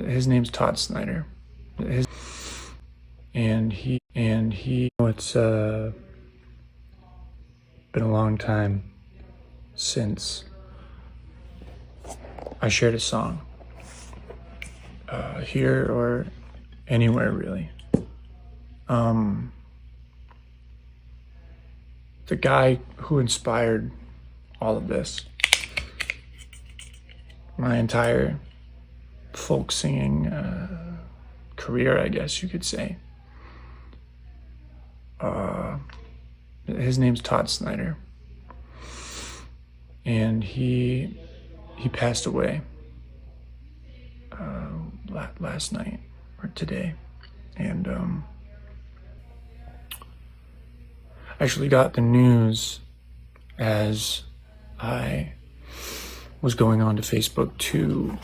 His name's Todd Snider. It's been a long time since I shared a song here or anywhere really. The guy who inspired all of this, my entire folk singing career, I guess you could say. His name's Todd Snider, and he passed away last night or today, and I actually got the news as I was going on to Facebook to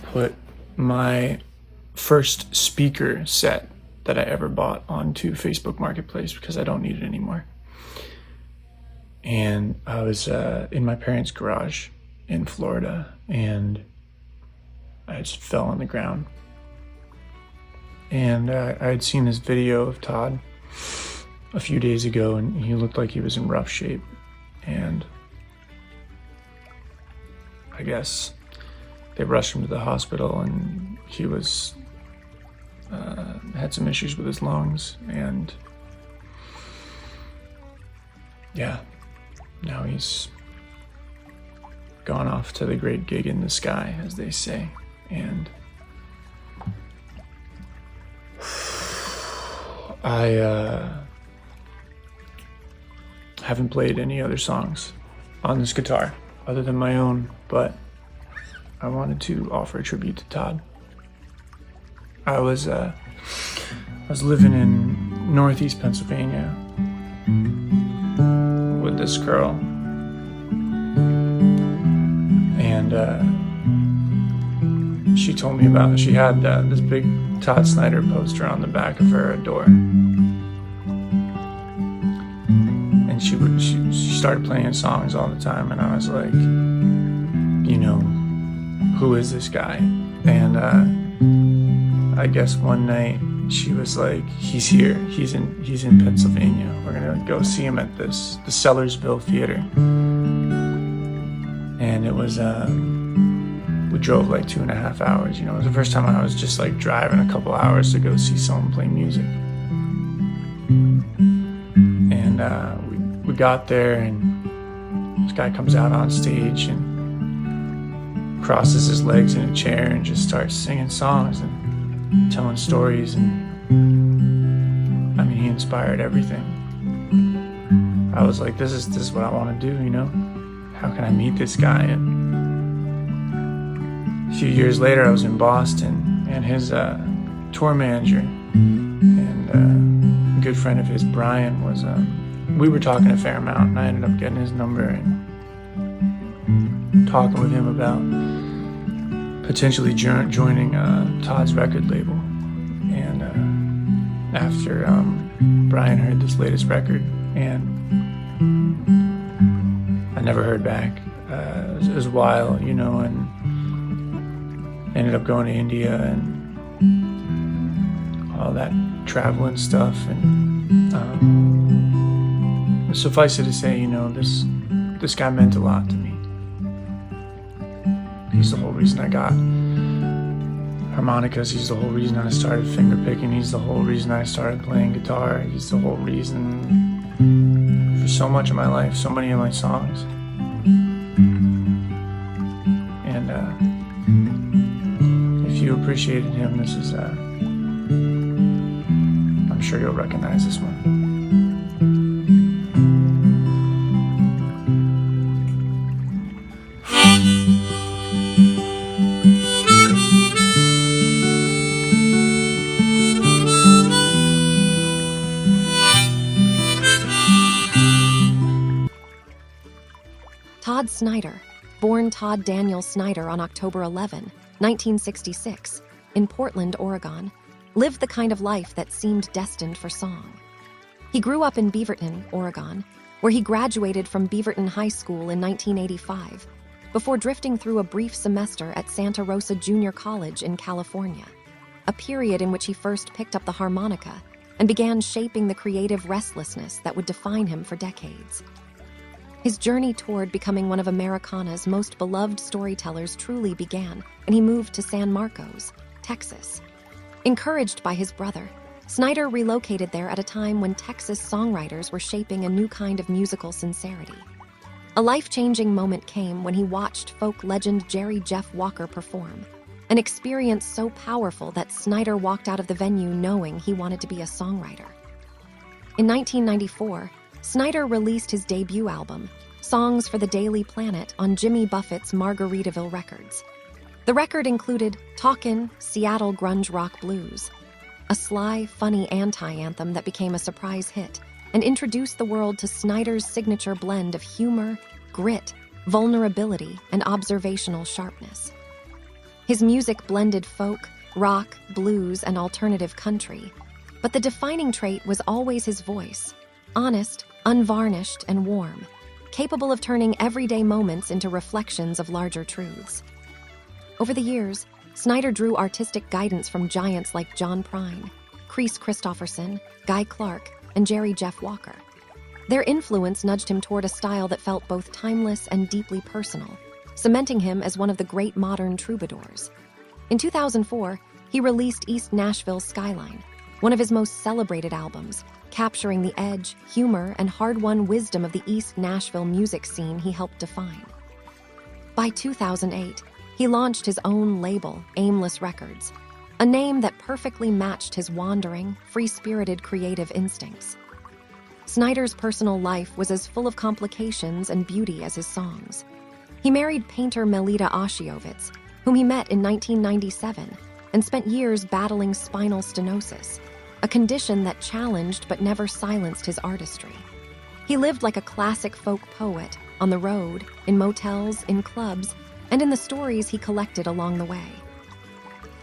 put my first speaker set that I ever bought onto Facebook Marketplace because I don't need it anymore. And I was in my parents' garage in Florida, and I just fell on the ground. And I had seen this video of Todd a few days ago, and he looked like he was in rough shape. And I guess they rushed him to the hospital, and he was had some issues with his lungs, and yeah, now he's gone off to the great gig in the sky, as they say. And I haven't played any other songs on this guitar other than my own, but I wanted to offer a tribute to Todd. I was living in Northeast Pennsylvania with this girl, and she told me about, she had this big Todd Snider poster on the back of her door, and she started playing songs all the time, and I was like, you know, who is this guy? And I guess one night she was like, he's here, he's in Pennsylvania, we're gonna go see him at the Sellersville Theater. And it was we drove like 2.5 hours. You know, it was the first time I was just like driving a couple hours to go see someone play music. And we got there, and this guy comes out on stage and crosses his legs in a chair and just starts singing songs and telling stories. And I mean, he inspired everything. I was like, this is what I want to do, you know? How can I meet this guy? And a few years later, I was in Boston, and his tour manager and a good friend of his, Brian, was we were talking a fair amount, and I ended up getting his number and talking with him about potentially joining Todd's record label. And after Brian heard this latest record, and I never heard back. It was a while, you know, and ended up going to India and all that traveling stuff. And suffice it to say, you know, this guy meant a lot to me. He's the whole reason I got harmonicas. He's the whole reason I started finger picking. He's the whole reason I started playing guitar. He's the whole reason for so much of my life, so many of my songs. And if you appreciated him, this is I'm sure you'll recognize this one. Todd Snider, born Todd Daniel Snider on October 11, 1966, in Portland, Oregon, lived the kind of life that seemed destined for song. He grew up in Beaverton, Oregon, where he graduated from Beaverton High School in 1985, before drifting through a brief semester at Santa Rosa Junior College in California, a period in which he first picked up the harmonica and began shaping the creative restlessness that would define him for decades. His journey toward becoming one of Americana's most beloved storytellers truly began, and he moved to San Marcos, Texas. Encouraged by his brother, Snider relocated there at a time when Texas songwriters were shaping a new kind of musical sincerity. A life-changing moment came when he watched folk legend Jerry Jeff Walker perform, an experience so powerful that Snider walked out of the venue knowing he wanted to be a songwriter. In 1994, Snider released his debut album, Songs for the Daily Planet, on Jimmy Buffett's Margaritaville Records. The record included Talkin', Seattle Grunge Rock Blues, a sly, funny anti-anthem that became a surprise hit and introduced the world to Snider's signature blend of humor, grit, vulnerability, and observational sharpness. His music blended folk, rock, blues, and alternative country, but the defining trait was always his voice, honest, unvarnished, and warm, capable of turning everyday moments into reflections of larger truths. Over the years, Snider drew artistic guidance from giants like John Prine, Chris Christopherson, Guy Clark, and Jerry Jeff Walker. Their influence nudged him toward a style that felt both timeless and deeply personal, cementing him as one of the great modern troubadours. In 2004, he released East Nashville's Skyline, one of his most celebrated albums, capturing the edge, humor, and hard-won wisdom of the East Nashville music scene he helped define. By 2008, he launched his own label, Aimless Records, a name that perfectly matched his wandering, free-spirited creative instincts. Snider's personal life was as full of complications and beauty as his songs. He married painter Melita Oshiovitz, whom he met in 1997, and spent years battling spinal stenosis, a condition that challenged but never silenced his artistry. He lived like a classic folk poet, on the road, in motels, in clubs, and in the stories he collected along the way.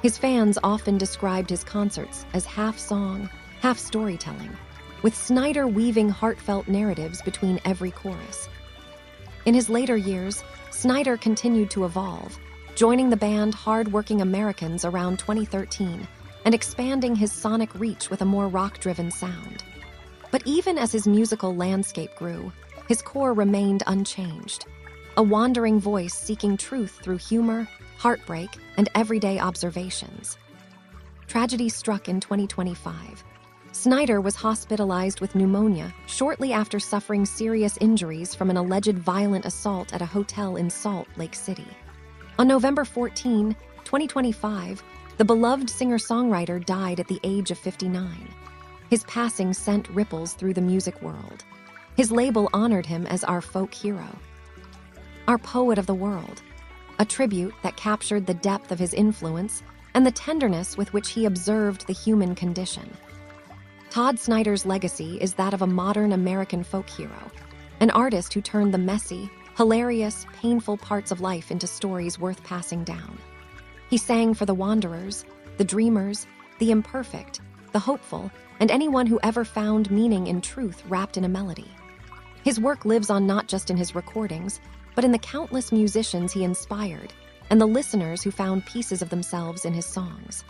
His fans often described his concerts as half song, half storytelling, with Snider weaving heartfelt narratives between every chorus. In his later years, Snider continued to evolve, joining the band Hard-Working Americans around 2013 and expanding his sonic reach with a more rock-driven sound. But even as his musical landscape grew, his core remained unchanged, a wandering voice seeking truth through humor, heartbreak, and everyday observations. Tragedy struck in 2025. Snider was hospitalized with pneumonia shortly after suffering serious injuries from an alleged violent assault at a hotel in Salt Lake City. On November 14, 2025, the beloved singer-songwriter died at the age of 59. His passing sent ripples through the music world. His label honored him as our folk hero, our poet of the world, a tribute that captured the depth of his influence and the tenderness with which he observed the human condition. Todd Snider's legacy is that of a modern American folk hero, an artist who turned the messy, hilarious, painful parts of life into stories worth passing down. He sang for the wanderers, the dreamers, the imperfect, the hopeful, and anyone who ever found meaning in truth wrapped in a melody. His work lives on not just in his recordings, but in the countless musicians he inspired and the listeners who found pieces of themselves in his songs.